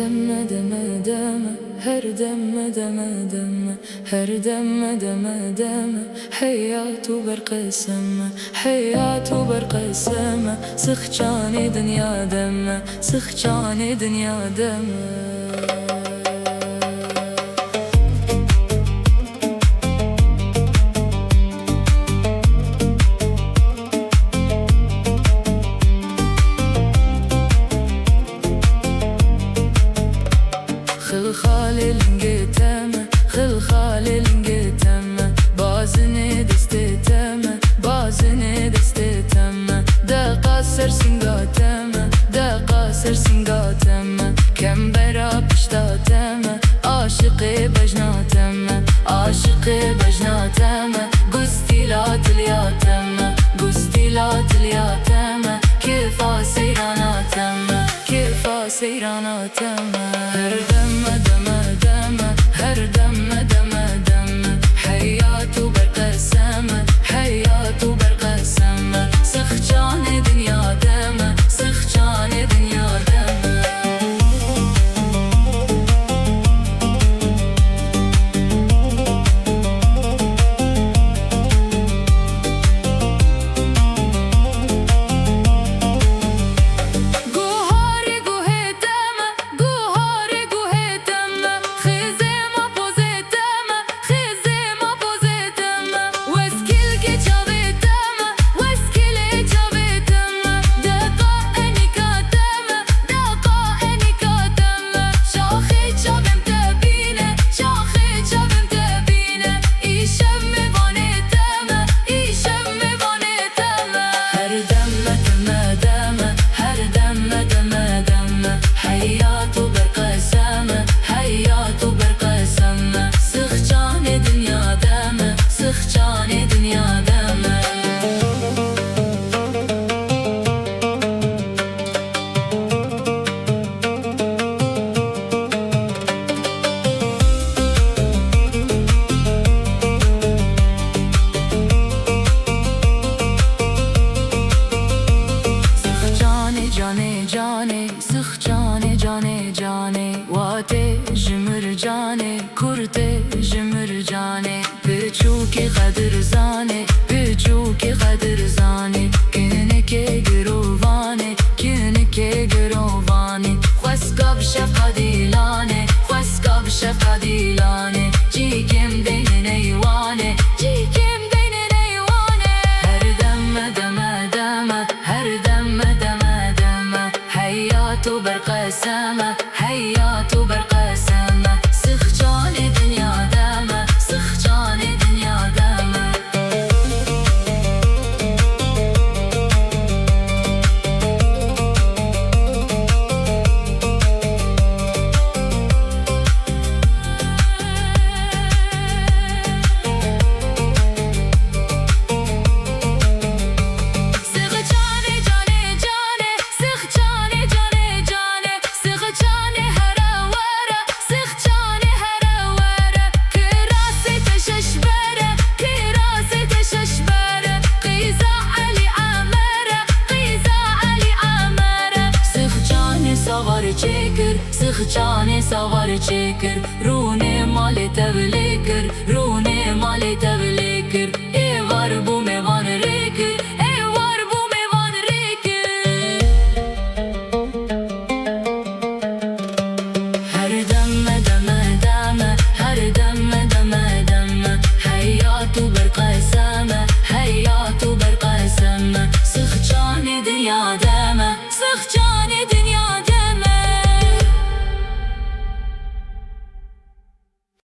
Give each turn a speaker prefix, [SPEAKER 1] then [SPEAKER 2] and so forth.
[SPEAKER 1] دم دم دم هر دم دم دم هر دم دم دم حياة برق السما حياة برق السما سخجان دنيا دم سخجان دنيا دم خلخال لنجتم خلخال لنجتم بازني دستتم بازني دستتم دا قصر سنگاتم دا قصر سنگاتم كم برا پشتاتم عاشق بجناتم عاشق بجناتم قستيلات الياتم قستيلات الياتم كيفا سيراناتم كيفا سيراناتم هر دم دم دم هر دم دم دم حياة برق السما حياة برق السما سخجان دنيا دم سخجان دنيا دم سخجان جانه جانه واته جمر جانه کرته جمر جانه بچوک قدر زانه بچوک قدر زانه کنه که گروانه کنه که گروانه خسکاب شفقه دیلانه خسکاب شفقه دیلانه جیگم دین نیوانه جیگم دین نیوانه هر دم دم دم هر دم دم دم حياة برق السما حياة برق السما سخجان دنيا دم سخجان دنيا دم سخجان سوار چکر رونه مال تبلیکر رونه مال تبلیکر